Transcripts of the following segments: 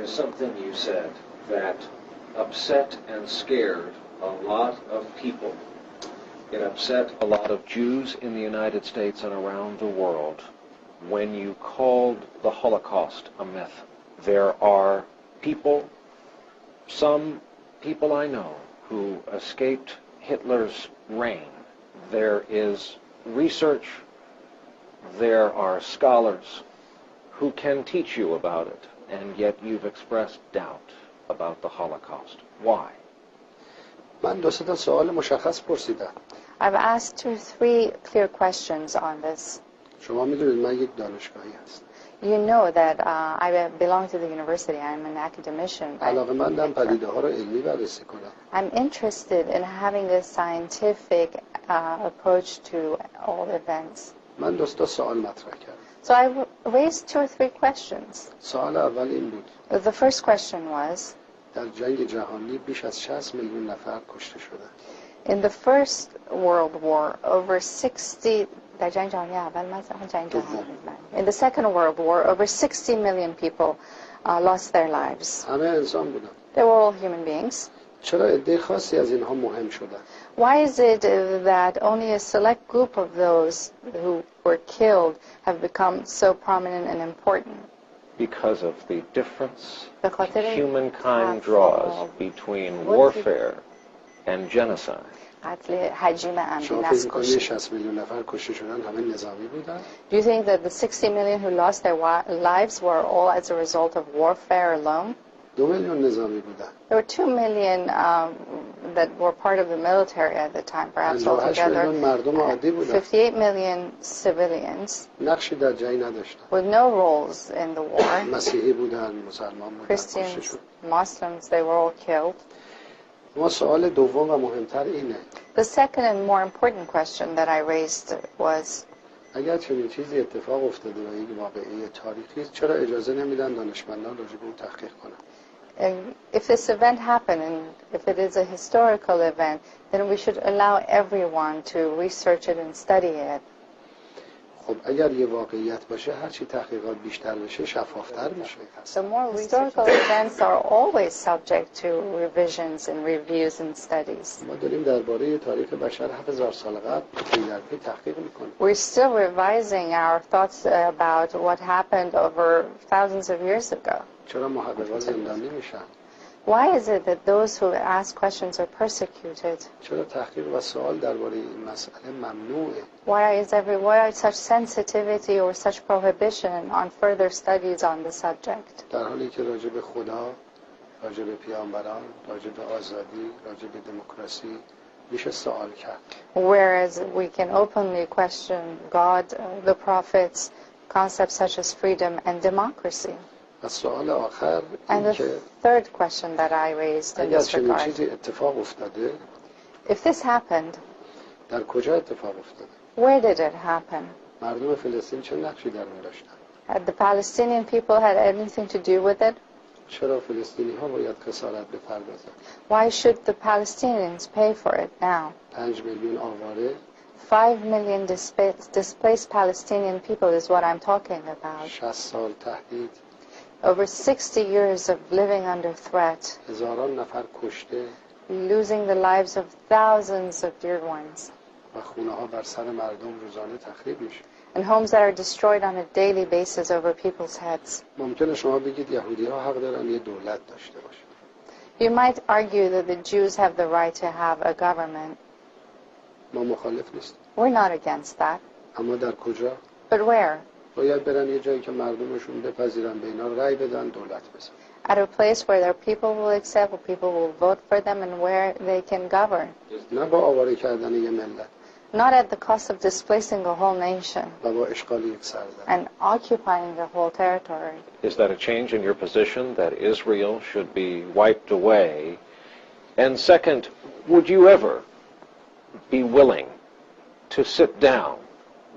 There is something you said that upset and scared a lot of people. It upset a lot of Jews in the United States and around the world when you called the Holocaust a myth. There are people, some people I know, who escaped Hitler's reign. There is research, there are scholars who can teach you about it, and yet you've expressed doubt about the Holocaust. Why? من دو سه تا سوال مشخص پرسیدم. I've asked 2 or 3 clear questions on this. شما میدونید من یک دانشگاهی هستم. You know that I belong to the university. I'm an academician. علاقه‌مندم پدیده‌ها رو علمی بررسی کنم. I'm interested in having a scientific approach to all events. من دو تا سوال مطرح کردم. So I raised 2 or 3 questions. سوال اول این بود. The first question was, در جنگ جهانی بیش از 60 میلیون نفر کشته شدند. in the First World War, over 60 در جنگ جهانی اول مثلا جنگ جهانی in the Second World War, over 60 million people lost their lives. همه انسان بودن. They were all human beings. چرا عده خاصی از اینها مهم شدن؟ Why is it that only a select group of those who were killed have become so prominent and important? Because of the difference humankind draws between warfare and genocide. قتل حجیم عمدی شما فکر می‌کنید نسل 60 میلیون نفر کشته شدن همه نظامی بودن؟ Do you think that the 60 million who lost their lives were all as a result of warfare alone? 2 میلیون نظامی بودن. There were 2 million that were part of the military at the time, perhaps 58 میلیون altogether. مردم عادی بودن. 58 million civilians نقشی در جنگ نداشتن. with no roles in the war. مسیحی بودن، مسلمان بودن، کشته Christians, شدن. Muslims, they were all killed. ما سوال دوم و مهمتر اینه. The second and more important question that I raised was, اگر چنین چیزی اتفاق افتاده و یک واقعه تاریخی است، چرا اجازه نمیدن دانشمندان راجع به اون تحقیق کنن؟ if this event happened and if it is a historical event, then we should allow everyone to research it and study it. خب اگر یه واقعیت باشه هر چی تحقیقات بیشتر بشه شفافتر میشه. The more historical events are always subject to revisions and reviews and studies. ما داریم درباره تاریخ بشر 7000 سال قبل پی در پی تحقیق میکنیم. We're still revising our thoughts about what happened over thousands of years ago. چرا محققان زندانی میشن؟ Why is it that those who ask questions are persecuted? چرا تحقیق و سوال درباره این مسئله ممنوعه؟ Why such sensitivity or such prohibition on further studies on the subject? در حالی که راجع به خدا، راجع به پیامبران، راجع به آزادی، راجع به دموکراسی میشه سوال کرد. Whereas we can openly question God, the prophets, concepts such as freedom and democracy. و سوال آخر And این the که third question that I raised in اگر this چنین regard, چیزی اتفاق افتاده if this happened, در کجا اتفاق افتاده؟ where did it happen? مردم فلسطین چه نقشی در اون داشتن؟ Had the Palestinian people had anything to do with it? چرا فلسطینی ها باید خسارت بپردازن؟ Why should the Palestinians pay for it now? 5 میلیون آواره 5 million displaced Palestinian people is what I'm talking about. 60 سال تهدید Over 60 years of living under threat, هزاران نفر کشته losing the lives of thousands of dear ones, و خونه ها بر سر مردم روزانه تخریب میشه. and homes that are destroyed on a daily basis over people's heads. ممکنه شما بگید یهودی ها حق دارن یه دولت داشته باشن. You might argue that the Jews have the right to have a government. ما مخالف نیستیم. We're not against that. اما در کجا؟ But where? باید برن یه جایی که مردمشون بپذیرن به اینا رأی بدن دولت بزن. At a place where their people will accept, where people will vote for them, and where they can govern. نه با آواره کردن یه ملت. Not at the cost of displacing a whole nation و با اشغال یک سرزمین. and occupying the whole territory. Is that a change in your position that Israel should be wiped away? And second, would you ever be willing to sit down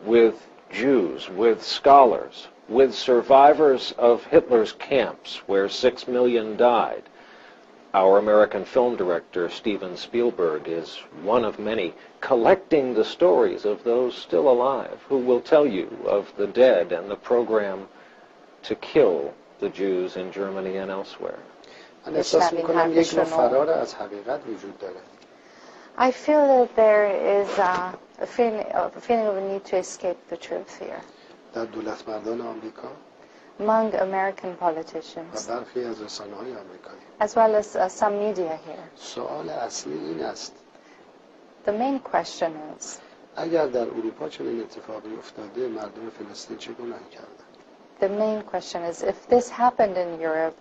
with Jews, with scholars, with survivors of Hitler's camps where 6 million died? Our American film director, Steven Spielberg, is one of many, collecting the stories of those still alive who will tell you of the dead and the program to kill the Jews in Germany and elsewhere. من احساس میکنم یک نوع فرار از حقیقت وجود داره. I feel that there is a feeling of a need to escape the truth here در دولت مردان آمریکا among American و politicians, برخی از رسانه‌های آمریکایی. as well as some media here. سوال اصلی این است: The main question is, اگر در اروپا چنین اتفاقی افتاده، مردم فلسطین چه گناهی کردند؟ the main question is, if this happened in Europe,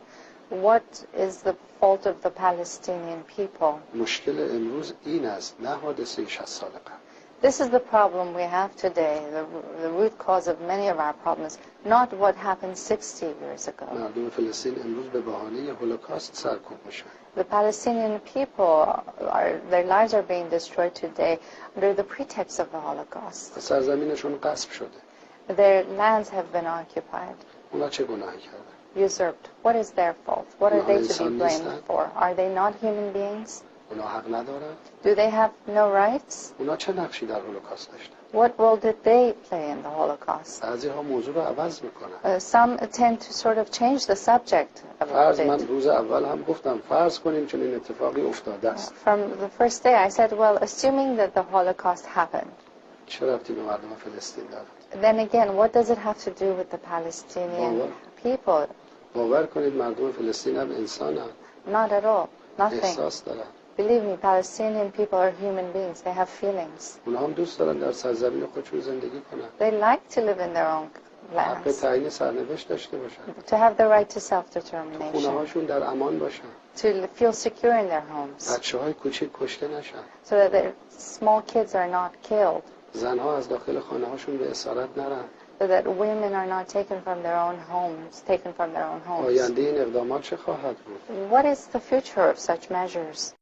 what is the fault of the Palestinian people? مشکل امروز این است، نه حادثه 60 سال قبل. This is the problem we have today, the root cause of many of our problems, not what happened 60 years ago. مردم فلسطین امروز به بهانه هولوکاست سرکوب میشن. The Palestinian people, their lives are being destroyed today under the pretext of the Holocaust. و سرزمینشون غصب شده. Their lands have been occupied, اونا چه گناهی کردن؟ usurped. What is their fault? What are they to be انسان blamed نیستن؟ for? Are they not human beings? اونا حق ندارن؟ Do they have no rights? اونا چه نقشی در هولوکاست داشتن؟ What role did they play in the Holocaust? بعضی ها موضوع رو عوض میکنن. Some tend to sort of change the subject of فرض it. من روز اول هم گفتم فرض کنیم چنین اتفاقی افتاده است. From the first day I said, well, assuming that the Holocaust happened, چه ربطی به مردم فلسطین داره؟ then again, what does it have to do with the Palestinian people? باور کنید مردم فلسطین هم انسان هم. Not at all. Nothing. احساس دارن. Believe me, Palestinian people are human beings. They have feelings. اونا هم دوست دارن در سرزمین خودشون زندگی کنن. They like to live in their own حق lands, تعیین سرنوشت داشته باشن. to have the right to خونه self-determination, هاشون در امان باشن. to feel secure in their homes, بچه های کوچیک کشته نشن. so that their small kids are not killed, زنها از داخل خانه هاشون به اسارت نرن. so that women are not taken from their own homes, آینده این اقدامات چه خواهد بود؟ What is the future of such measures?